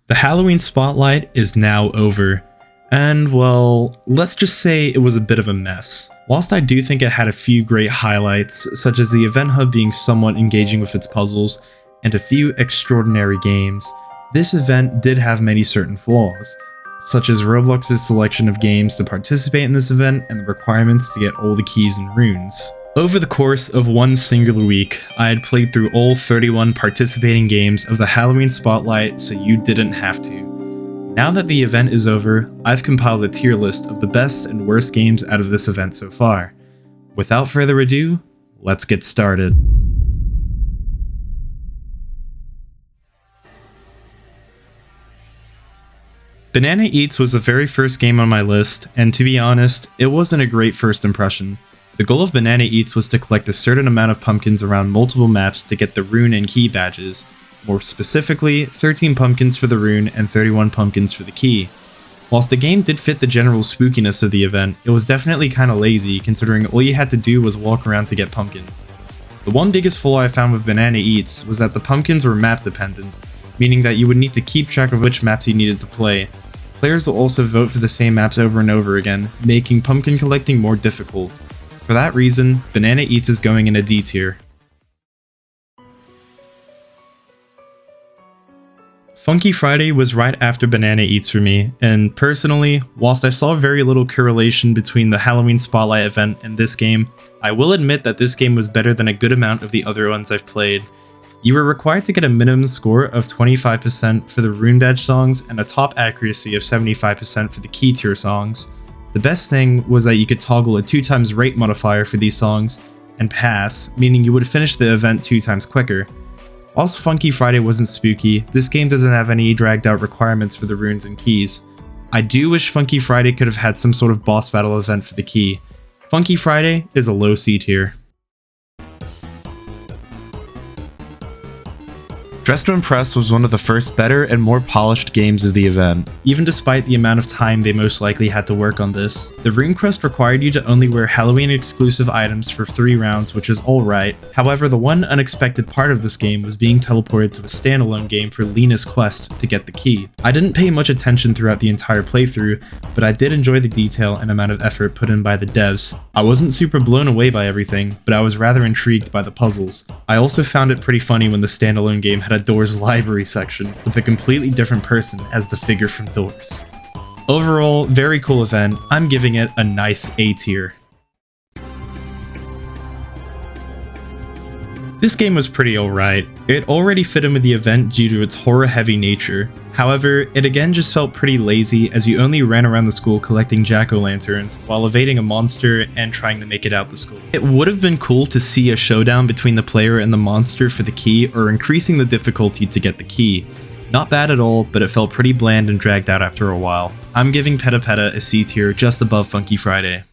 The Halloween spotlight is now over, and well, let's just say it was a bit of a mess. Whilst I do think it had a few great highlights, such as the event hub being somewhat engaging with its puzzles, and a few extraordinary games, this event did have many certain flaws, such as Roblox's selection of games to participate in this event and the requirements to get all the keys and runes. Over the course of one singular week, I had played through all 31 participating games of the Halloween Spotlight, so you didn't have to. Now that the event is over, I've compiled a tier list of the best and worst games out of this event so far. Without further ado, let's get started. Banana Eats was the very first game on my list, and to be honest, it wasn't a great first impression. The goal of Banana Eats was to collect a certain amount of pumpkins around multiple maps to get the rune and key badges. More specifically, 13 pumpkins for the rune and 31 pumpkins for the key. Whilst the game did fit the general spookiness of the event, it was definitely kinda lazy considering all you had to do was walk around to get pumpkins. The one biggest flaw I found with Banana Eats was that the pumpkins were map dependent, meaning that you would need to keep track of which maps you needed to play. Players will also vote for the same maps over and over again, making pumpkin collecting more difficult. For that reason, Banana Eats is going in a D tier. Funky Friday was right after Banana Eats for me, and personally, whilst I saw very little correlation between the Halloween Spotlight event and this game, I will admit that this game was better than a good amount of the other ones I've played. You were required to get a minimum score of 25% for the rune badge songs and a top accuracy of 75% for the key tier songs. The best thing was that you could toggle a 2x rate modifier for these songs and pass, meaning you would finish the event 2x quicker. Whilst Funky Friday wasn't spooky, this game doesn't have any dragged out requirements for the runes and keys. I do wish Funky Friday could have had some sort of boss battle event for the key. Funky Friday is a low C tier. Dress to Impress was one of the first better and more polished games of the event, even despite the amount of time they most likely had to work on this. The Rune Quest required you to only wear Halloween exclusive items for 3 rounds, which is alright. However, the one unexpected part of this game was being teleported to a standalone game for Lena's quest to get the key. I didn't pay much attention throughout the entire playthrough, but I did enjoy the detail and amount of effort put in by the devs. I wasn't super blown away by everything, but I was rather intrigued by the puzzles. I also found it pretty funny when the standalone game had a Doors library section with a completely different person as the figure from Doors. Overall, very cool event. I'm giving it a nice A tier. This game was pretty alright. It already fit in with the event due to its horror-heavy nature. However, it again just felt pretty lazy as you only ran around the school collecting jack-o'-lanterns while evading a monster and trying to make it out the school. It would have been cool to see a showdown between the player and the monster for the key or increasing the difficulty to get the key. Not bad at all, but it felt pretty bland and dragged out after a while. I'm giving Peta Peta a C tier just above Funky Friday.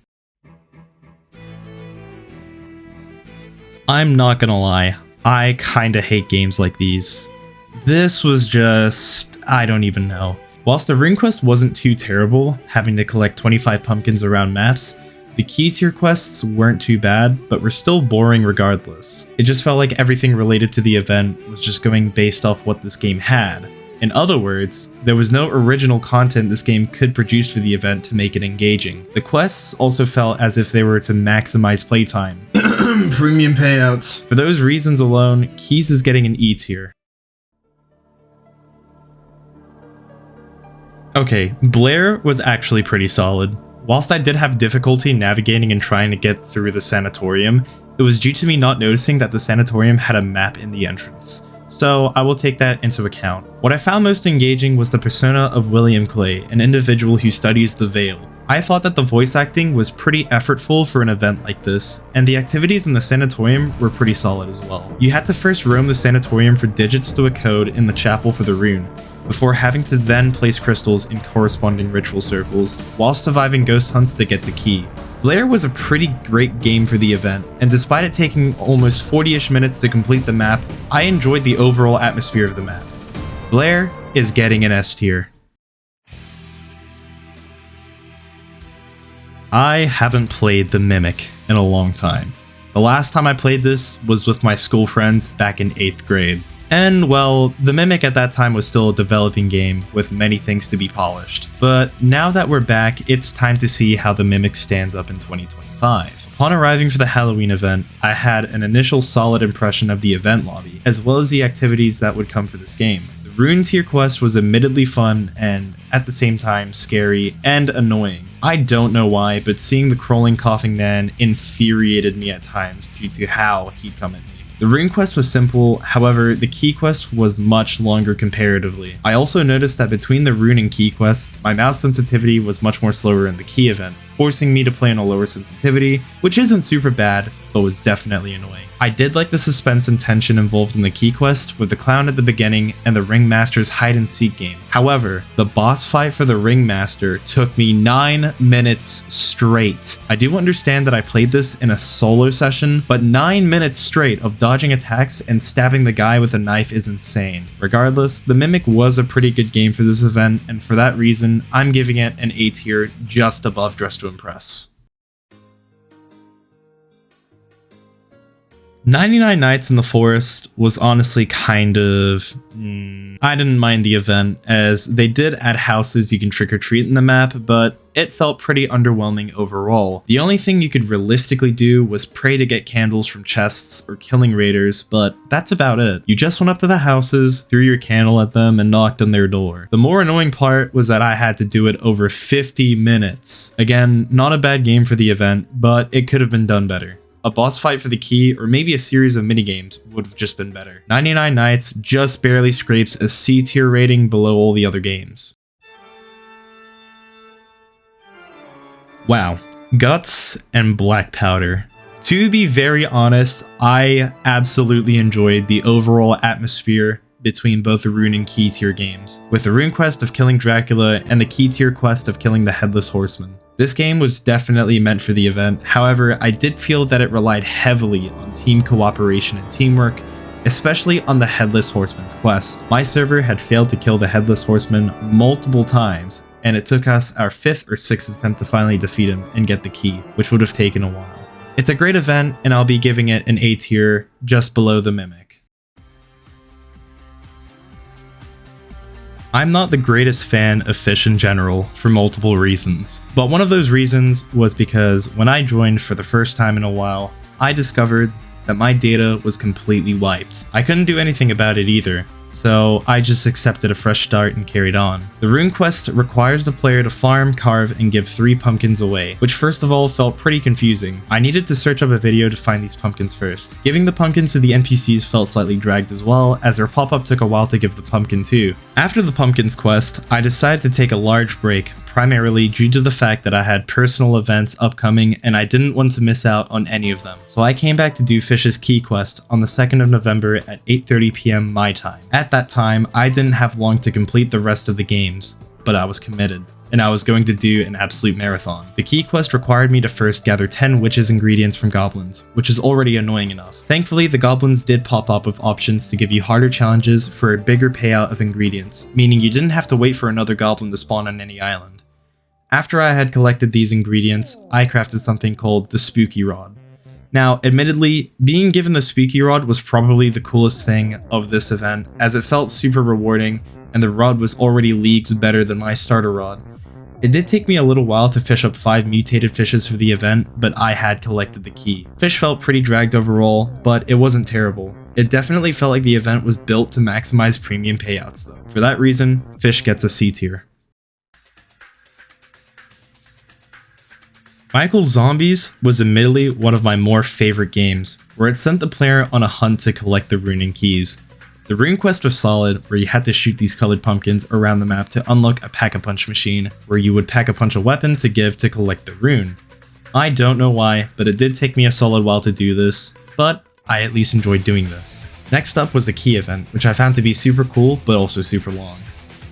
I'm not gonna lie, I kinda hate games like these. This was just... I don't even know. Whilst the Rune Quest wasn't too terrible, having to collect 25 pumpkins around maps, the key tier quests weren't too bad, but were still boring regardless. It just felt like everything related to the event was just going based off what this game had. In other words, there was no original content this game could produce for the event to make it engaging. The quests also felt as if they were to maximize playtime. Premium payouts. For those reasons alone, Keys is getting an E tier. Okay, Blair was actually pretty solid. Whilst I did have difficulty navigating and trying to get through the sanatorium, it was due to me not noticing that the sanatorium had a map in the entrance. So I will take that into account. What I found most engaging was the persona of William Clay, an individual who studies the Veil. I thought that the voice acting was pretty effortful for an event like this, and the activities in the sanatorium were pretty solid as well. You had to first roam the sanatorium for digits to a code in the chapel for the rune, before having to then place crystals in corresponding ritual circles, while surviving ghost hunts to get the key. Blair was a pretty great game for the event, and despite it taking almost 40-ish minutes to complete the map, I enjoyed the overall atmosphere of the map. Blair is getting an S tier. I haven't played The Mimic in a long time. The last time I played this was with my school friends back in 8th grade. And well, the Mimic at that time was still a developing game with many things to be polished. But now that we're back, it's time to see how the Mimic stands up in 2025. Upon arriving for the Halloween event, I had an initial solid impression of the event lobby, as well as the activities that would come for this game. The Rune Tier quest was admittedly fun and, at the same time, scary and annoying. I don't know why, but seeing the crawling coughing man infuriated me at times due to how he'd come at me. The Rune quest was simple, however, the key quest was much longer comparatively. I also noticed that between the Rune and key quests, my mouse sensitivity was much more slower in the key event, forcing me to play on a lower sensitivity, which isn't super bad, but was definitely annoying. I did like the suspense and tension involved in the key quest with the clown at the beginning and the Ringmaster's hide and seek game. However, the boss fight for the Ringmaster took me 9 minutes straight. I do understand that I played this in a solo session, but 9 minutes straight of dodging attacks and stabbing the guy with a knife is insane. Regardless, the Mimic was a pretty good game for this event, and for that reason, I'm giving it an A tier just above Dress to Impress. 99 Nights in the Forest was honestly kind of... I didn't mind the event, as they did add houses you can trick-or-treat in the map, but it felt pretty underwhelming overall. The only thing you could realistically do was pray to get candles from chests or killing raiders, but that's about it. You just went up to the houses, threw your candle at them, and knocked on their door. The more annoying part was that I had to do it over 50 minutes. Again, not a bad game for the event, but it could have been done better. A boss fight for the key, or maybe a series of minigames would have just been better. 99 Nights just barely scrapes a C tier rating below all the other games. Wow, Guts and Black Powder. To be very honest, I absolutely enjoyed the overall atmosphere between both the Rune and Key tier games, with the Rune quest of killing Dracula and the Key tier quest of killing the Headless Horseman. This game was definitely meant for the event, however, I did feel that it relied heavily on team cooperation and teamwork, especially on the Headless Horseman's quest. My server had failed to kill the Headless Horseman multiple times, and it took us our 5th or 6th attempt to finally defeat him and get the key, which would have taken a while. It's a great event, and I'll be giving it an A tier, just below the Mimic. I'm not the greatest fan of Fish in general for multiple reasons, but one of those reasons was because when I joined for the first time in a while, I discovered that my data was completely wiped. I couldn't do anything about it either, so I just accepted a fresh start and carried on. The Rune quest requires the player to farm, carve, and give 3 pumpkins away, which first of all felt pretty confusing. I needed to search up a video to find these pumpkins first. Giving the pumpkins to the NPCs felt slightly dragged as well, as their pop-up took a while to give the pumpkin to. After the pumpkins quest, I decided to take a large break, primarily due to the fact that I had personal events upcoming and I didn't want to miss out on any of them. So I came back to do Fish's Key quest on the 2nd of November at 8:30 PM my time. At that time, I didn't have long to complete the rest of the games, but I was committed, and I was going to do an absolute marathon. The key quest required me to first gather 10 witches ingredients from goblins, which is already annoying enough. Thankfully, the goblins did pop up with options to give you harder challenges for a bigger payout of ingredients, meaning you didn't have to wait for another goblin to spawn on any island. After I had collected these ingredients, I crafted something called the Spooky Rod. Now, admittedly, being given the Spooky Rod was probably the coolest thing of this event, as it felt super rewarding, and the rod was already leagues better than my starter rod. It did take me a little while to fish up 5 mutated fishes for the event, but I had collected the key. Fish felt pretty dragged overall, but it wasn't terrible. It definitely felt like the event was built to maximize premium payouts though. For that reason, Fish gets a C tier. Michael's Zombies was admittedly one of my more favorite games, where it sent the player on a hunt to collect the Rune and keys. The Rune quest was solid, where you had to shoot these colored pumpkins around the map to unlock a pack-a-punch machine, where you would pack-a-punch a weapon to give to collect the rune. I don't know why, but it did take me a solid while to do this, but I at least enjoyed doing this. Next up was the key event, which I found to be super cool, but also super long.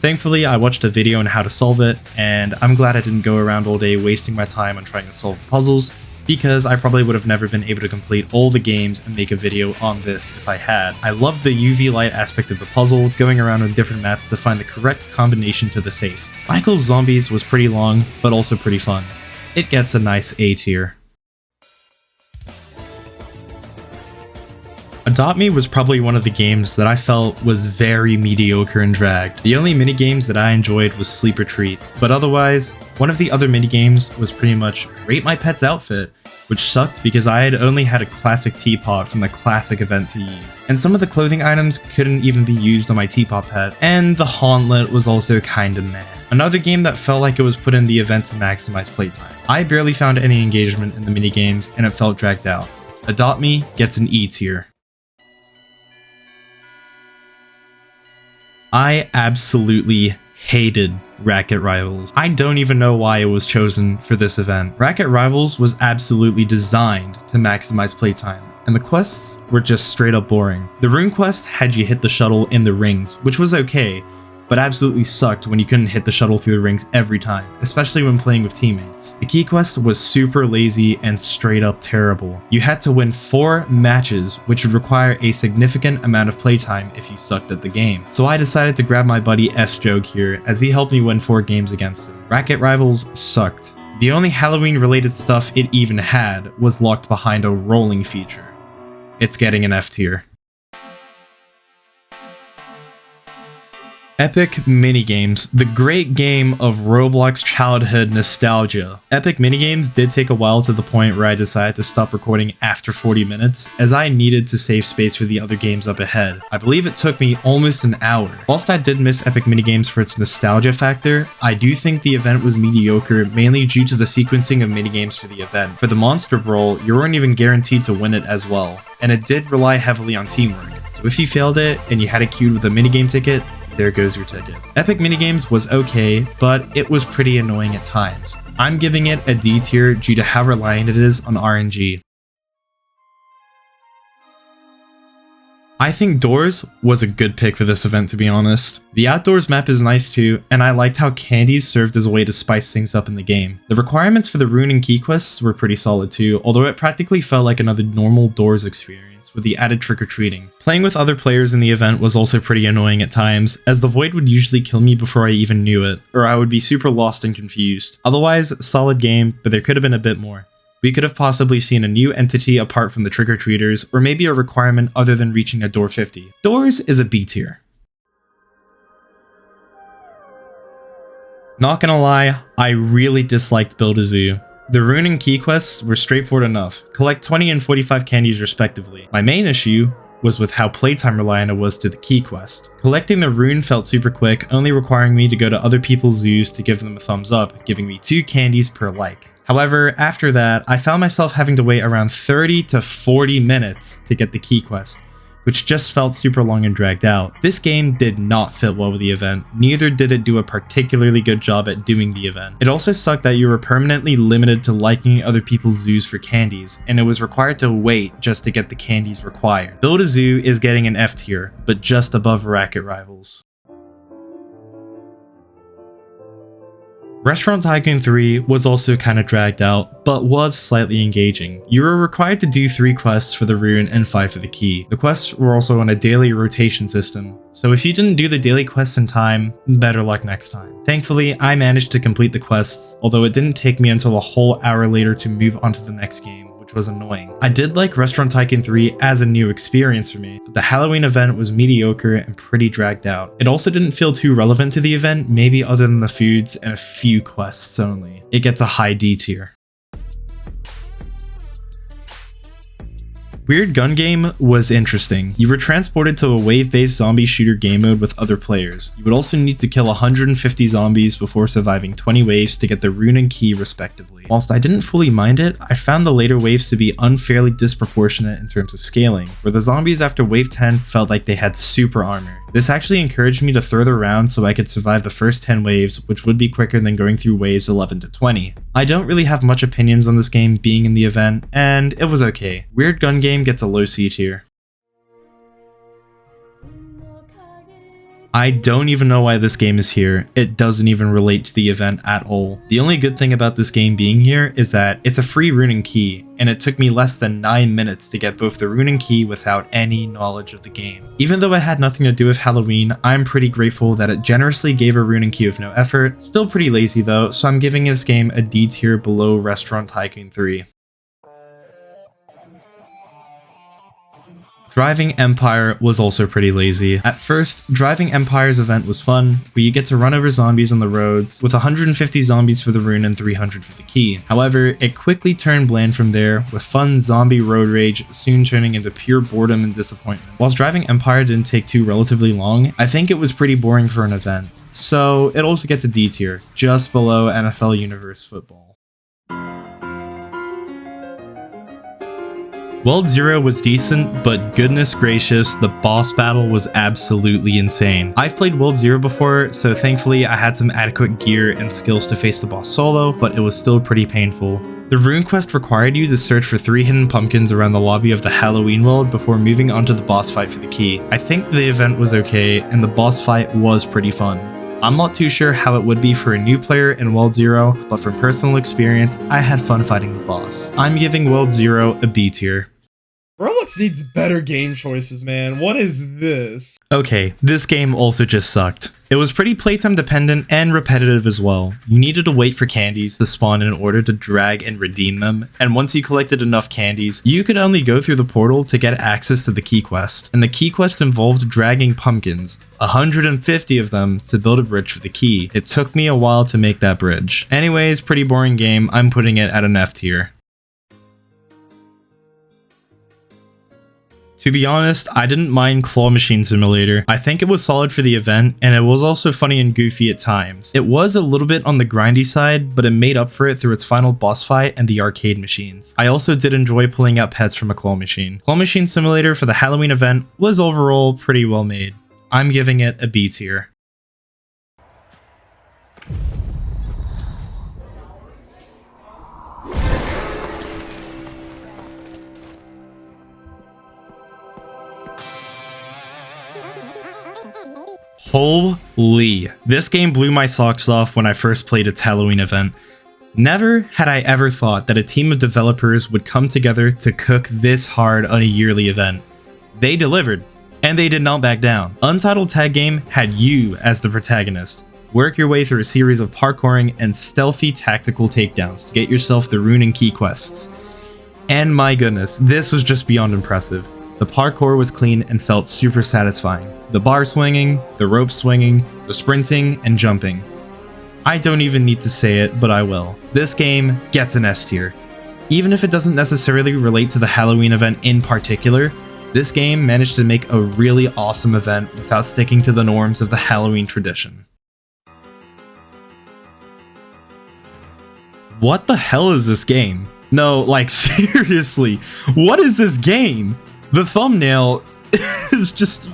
Thankfully, I watched a video on how to solve it, and I'm glad I didn't go around all day wasting my time on trying to solve the puzzles, because I probably would have never been able to complete all the games and make a video on this if I had. I loved the UV light aspect of the puzzle, going around on different maps to find the correct combination to the safe. Michael's Zombies was pretty long, but also pretty fun. It gets a nice A tier. A Adopt Me was probably one of the games that I felt was very mediocre and dragged. The only minigames that I enjoyed was Sleep or Treat, but otherwise, one of the other minigames was pretty much Rate My Pet's Outfit, which sucked because I had only had a classic teapot from the classic event to use, and some of the clothing items couldn't even be used on my teapot pet, and the Hauntlet was also kinda meh. Another game that felt like it was put in the event to maximize playtime. I barely found any engagement in the minigames and it felt dragged out. Adopt Me gets an E tier. I absolutely hated Racket Rivals. I don't even know why it was chosen for this event. Racket Rivals was absolutely designed to maximize playtime, and the quests were just straight up boring. The rune quest had you hit the shuttle in the rings, which was okay, but absolutely sucked when you couldn't hit the shuttle through the rings every time, especially when playing with teammates. The key quest was super lazy and straight up terrible. You had to win 4 matches, which would require a significant amount of playtime if you sucked at the game. So I decided to grab my buddy S-Joke here, as he helped me win 4 games against him. Racket Rivals sucked. The only Halloween related stuff it even had was locked behind a rolling feature. It's getting an F tier. Epic Minigames, the great game of Roblox childhood nostalgia. Epic Minigames did take a while to the point where I decided to stop recording after 40 minutes, as I needed to save space for the other games up ahead. I believe it took me almost an hour. Whilst I did miss Epic Minigames for its nostalgia factor, I do think the event was mediocre mainly due to the sequencing of minigames for the event. For the Monster Brawl, you weren't even guaranteed to win it as well, and it did rely heavily on teamwork. So if you failed it and you had it queued with a minigame ticket, there goes your ticket. Epic Minigames was okay, but it was pretty annoying at times. I'm giving it a D tier due to how reliant it is on RNG. I think Doors was a good pick for this event, to be honest. The outdoors map is nice too, and I liked how candies served as a way to spice things up in the game. The requirements for the rune and key quests were pretty solid too, although it practically felt like another normal Doors experience with the added trick-or-treating. Playing with other players in the event was also pretty annoying at times, as the void would usually kill me before I even knew it, or I would be super lost and confused. Otherwise, solid game, but there could have been a bit more. We could have possibly seen a new entity apart from the trick-or-treaters, or maybe a requirement other than reaching a door 50. Doors is a B tier. Not gonna lie, I really disliked Build-A-Zoo. The rune and key quests were straightforward enough. Collect 20 and 45 candies respectively. My main issue was with how playtime reliant it was to the key quest. Collecting the rune felt super quick, only requiring me to go to other people's zoos to give them a thumbs up, giving me 2 candies per like. However, after that, I found myself having to wait around 30 to 40 minutes to get the key quest, which just felt super long and dragged out. This game did not fit well with the event, neither did it do a particularly good job at doing the event. It also sucked that you were permanently limited to liking other people's zoos for candies, and it was required to wait just to get the candies required. Build-A-Zoo is getting an F tier, but just above Racket Rivals. Restaurant Tycoon 3 was also kinda dragged out, but was slightly engaging. You were required to do 3 quests for the rune and 5 for the key. The quests were also on a daily rotation system, so if you didn't do the daily quests in time, better luck next time. Thankfully, I managed to complete the quests, although it didn't take me until a whole hour later to move on to the next game, which was annoying. I did like Restaurant Tycoon 3 as a new experience for me, but the Halloween event was mediocre and pretty dragged out. It also didn't feel too relevant to the event, maybe other than the foods and a few quests only. It gets a high D tier. Weird Gun Game was interesting. You were transported to a wave-based zombie shooter game mode with other players. You would also need to kill 150 zombies before surviving 20 waves to get the rune and key respectively. Whilst I didn't fully mind it, I found the later waves to be unfairly disproportionate in terms of scaling, where the zombies after wave 10 felt like they had super armor. This actually encouraged me to throw the round so I could survive the first 10 waves, which would be quicker than going through waves 11 to 20. I don't really have much opinions on this game being in the event, and it was okay. Weird Gun Game gets a low C tier. I don't even know why this game is here. It doesn't even relate to the event at all. The only good thing about this game being here is that it's a free rune and key, and it took me less than 9 minutes to get both the rune and key without any knowledge of the game. Even though it had nothing to do with Halloween, I'm pretty grateful that it generously gave a rune and key with no effort. Still pretty lazy though, so I'm giving this game a D tier below Restaurant Tycoon 3. Driving Empire was also pretty lazy. At first, Driving Empire's event was fun, where you get to run over zombies on the roads, with 150 zombies for the rune and 300 for the key. However, it quickly turned bland from there, with fun zombie road rage soon turning into pure boredom and disappointment. Whilst Driving Empire didn't take too relatively long, I think it was pretty boring for an event. So it also gets a D tier, just below NFL Universe Football. World Zero was decent, but goodness gracious, the boss battle was absolutely insane. I've played World Zero before, so thankfully I had some adequate gear and skills to face the boss solo, but it was still pretty painful. The rune quest required you to search for 3 hidden pumpkins around the lobby of the Halloween world before moving on to the boss fight for the key. I think the event was okay, and the boss fight was pretty fun. I'm not too sure how it would be for a new player in World Zero, but from personal experience, I had fun fighting the boss. I'm giving World Zero a B tier. Roblox needs better game choices, man. What is this? Okay, this game also just sucked. It was pretty playtime dependent and repetitive as well. You needed to wait for candies to spawn in order to drag and redeem them, and once you collected enough candies, you could only go through the portal to get access to the key quest. And the key quest involved dragging pumpkins, 150 of them, to build a bridge for the key. It took me a while to make that bridge. Anyways, pretty boring game. I'm putting it at an F tier. To be honest, I didn't mind Claw Machine Simulator. I think it was solid for the event, and it was also funny and goofy at times. It was a little bit on the grindy side, but it made up for it through its final boss fight and the arcade machines. I also did enjoy pulling out pets from a Claw Machine. Claw Machine Simulator for the Halloween event was overall pretty well made. I'm giving it a B tier. Holy, this game blew my socks off when I first played its Halloween event. Never had I ever thought that a team of developers would come together to cook this hard on a yearly event. They delivered, and they did not back down. Untitled Tag Game had you as the protagonist. Work your way through a series of parkouring and stealthy tactical takedowns to get yourself the rune and key quests. And my goodness, this was just beyond impressive. The parkour was clean and felt super satisfying. The bar swinging, the rope swinging, the sprinting, and jumping. I don't even need to say it, but I will. This game gets an S tier. Even if it doesn't necessarily relate to the Halloween event in particular, this game managed to make a really awesome event without sticking to the norms of the Halloween tradition. What the hell is this game? No, like seriously, what is this game? The thumbnail is just...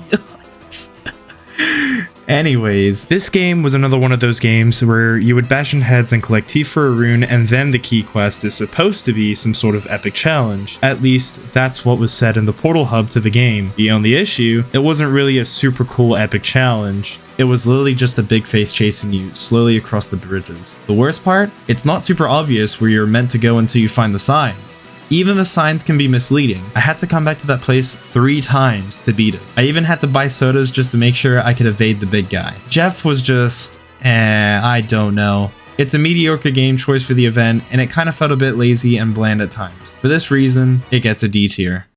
Anyways, this game was another one of those games where you would bash in heads and collect T for a rune, and then the key quest is supposed to be some sort of epic challenge. At least, that's what was said in the portal hub to the game. The only issue, it wasn't really a super cool epic challenge. It was literally just a big face chasing you slowly across the bridges. The worst part? It's not super obvious where you're meant to go until you find the signs. Even the signs can be misleading. I had to come back to that place 3 times to beat it. I even had to buy sodas just to make sure I could evade the big guy. Jeff was just, I don't know. It's a mediocre game choice for the event, and it kind of felt a bit lazy and bland at times. For this reason, it gets a D tier.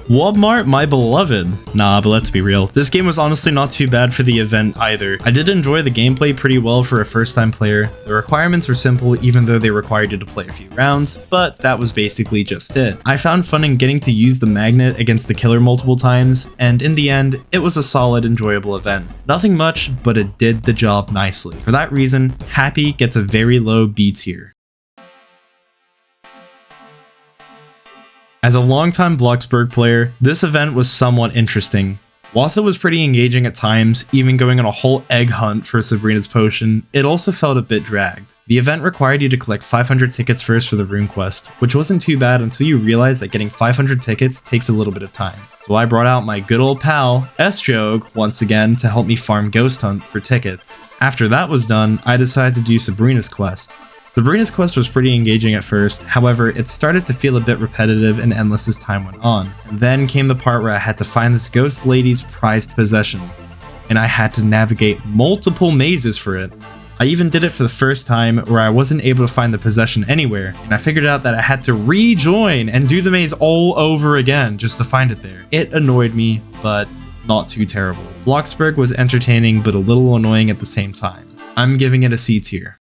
Walmart, my beloved. Nah, but let's be real. This game was honestly not too bad for the event either. I did enjoy the gameplay pretty well for a first-time player. The requirements were simple even though they required you to play a few rounds, but that was basically just it. I found fun in getting to use the magnet against the killer multiple times, and in the end, it was a solid, enjoyable event. Nothing much, but it did the job nicely. For that reason, Happy gets a very low B tier. As a longtime Bloxburg player, this event was somewhat interesting. Whilst it was pretty engaging at times, even going on a whole egg hunt for Sabrina's potion, it also felt a bit dragged. The event required you to collect 500 tickets first for the rune quest, which wasn't too bad until you realize that getting 500 tickets takes a little bit of time. So I brought out my good old pal, S-Jogue, once again to help me farm Ghost Hunt for tickets. After that was done, I decided to do Sabrina's quest. Sabrina's quest was pretty engaging at first, however, it started to feel a bit repetitive and endless as time went on. And then came the part where I had to find this ghost lady's prized possession, and I had to navigate multiple mazes for it. I even did it for the first time where I wasn't able to find the possession anywhere, and I figured out that I had to rejoin and do the maze all over again just to find it there. It annoyed me, but not too terrible. Bloxburg was entertaining but a little annoying at the same time. I'm giving it a C tier.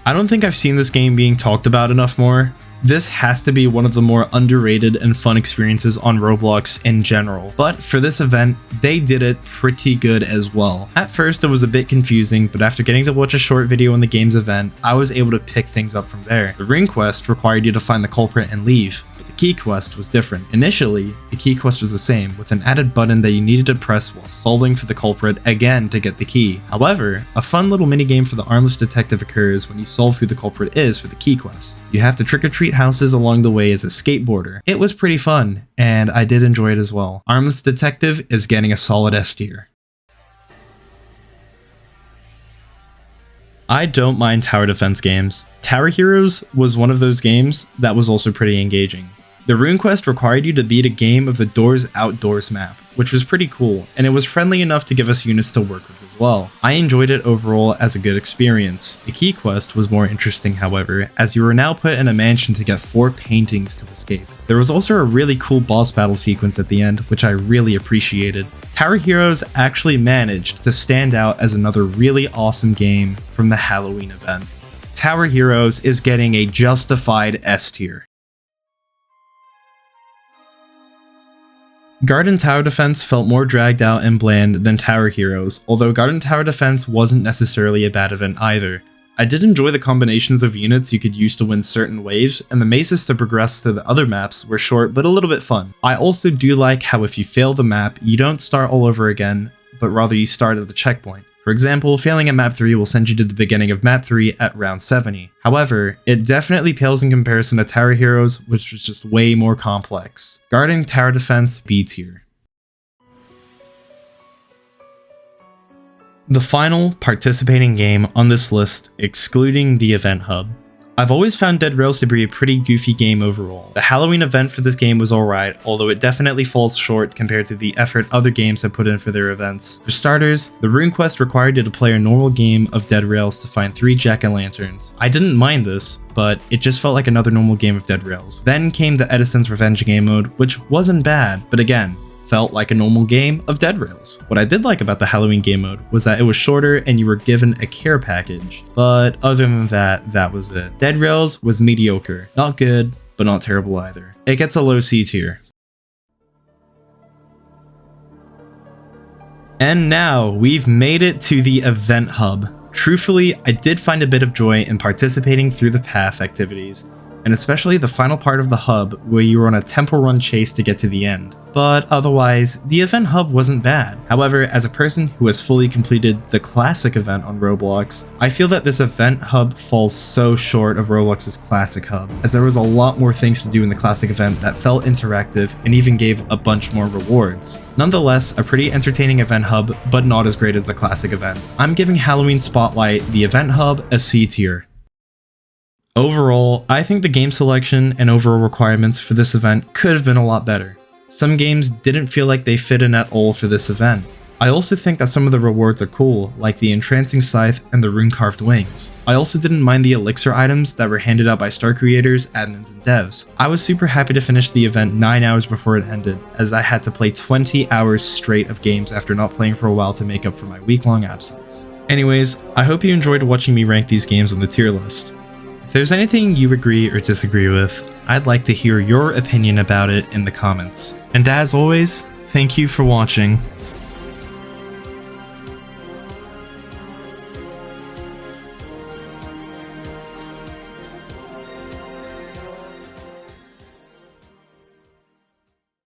I don't think I've seen this game being talked about enough more. This has to be one of the more underrated and fun experiences on Roblox in general, but for this event, they did it pretty good as well. At first, it was a bit confusing, but after getting to watch a short video on the game's event, I was able to pick things up from there. The ring quest required you to find the culprit and leave, but the key quest was different. Initially, the key quest was the same, with an added button that you needed to press while solving for the culprit again to get the key. However, a fun little minigame for the armless detective occurs when you solve who the culprit is for the key quest. You have to trick-or-treat houses along the way as a skateboarder. It was pretty fun, and I did enjoy it as well. Armless Detective is getting a solid S tier. I don't mind tower defense games. Tower Heroes was one of those games that was also pretty engaging. The rune quest required you to beat a game of the Doors Outdoors map, which was pretty cool, and it was friendly enough to give us units to work with as well. I enjoyed it overall as a good experience. The key quest was more interesting, however, as you were now put in a mansion to get 4 paintings to escape. There was also a really cool boss battle sequence at the end, which I really appreciated. Tower Heroes actually managed to stand out as another really awesome game from the Halloween event. Tower Heroes is getting a justified S tier. Garden Tower Defense felt more dragged out and bland than Tower Heroes, although Garden Tower Defense wasn't necessarily a bad event either. I did enjoy the combinations of units you could use to win certain waves, and the mazes to progress to the other maps were short but a little bit fun. I also do like how if you fail the map, you don't start all over again, but rather you start at the checkpoint. For example, failing at map 3 will send you to the beginning of map 3 at round 70. However, it definitely pales in comparison to Tower Heroes, which was just way more complex. Garden Tower Defense, B tier. The final participating game on this list, excluding the event hub. I've always found Dead Rails to be a pretty goofy game overall. The Halloween event for this game was alright, although it definitely falls short compared to the effort other games have put in for their events. For starters, the rune quest required you to play a normal game of Dead Rails to find 3 jack-o'-lanterns. I didn't mind this, but it just felt like another normal game of Dead Rails. Then came the Edison's Revenge game mode, which wasn't bad, but again, felt like a normal game of Dead Rails. What I did like about the Halloween game mode was that it was shorter and you were given a care package, but other than that, that was it. Dead Rails was mediocre. Not good, but not terrible either. It gets a low C tier. And now, we've made it to the event hub. Truthfully, I did find a bit of joy in participating through the path activities, and especially the final part of the hub where you were on a temple run chase to get to the end. But otherwise, the event hub wasn't bad. However, as a person who has fully completed the classic event on Roblox, I feel that this event hub falls so short of Roblox's classic hub, as there was a lot more things to do in the classic event that felt interactive and even gave a bunch more rewards. Nonetheless, a pretty entertaining event hub, but not as great as the classic event. I'm giving Halloween Spotlight, the event hub, a C tier. Overall, I think the game selection and overall requirements for this event could have been a lot better. Some games didn't feel like they fit in at all for this event. I also think that some of the rewards are cool, like the Entrancing Scythe and the Rune Carved Wings. I also didn't mind the elixir items that were handed out by star creators, admins, and devs. I was super happy to finish the event 9 hours before it ended, as I had to play 20 hours straight of games after not playing for a while to make up for my week-long absence. Anyways, I hope you enjoyed watching me rank these games on the tier list. If there's anything you agree or disagree with, I'd like to hear your opinion about it in the comments. And as always, thank you for watching.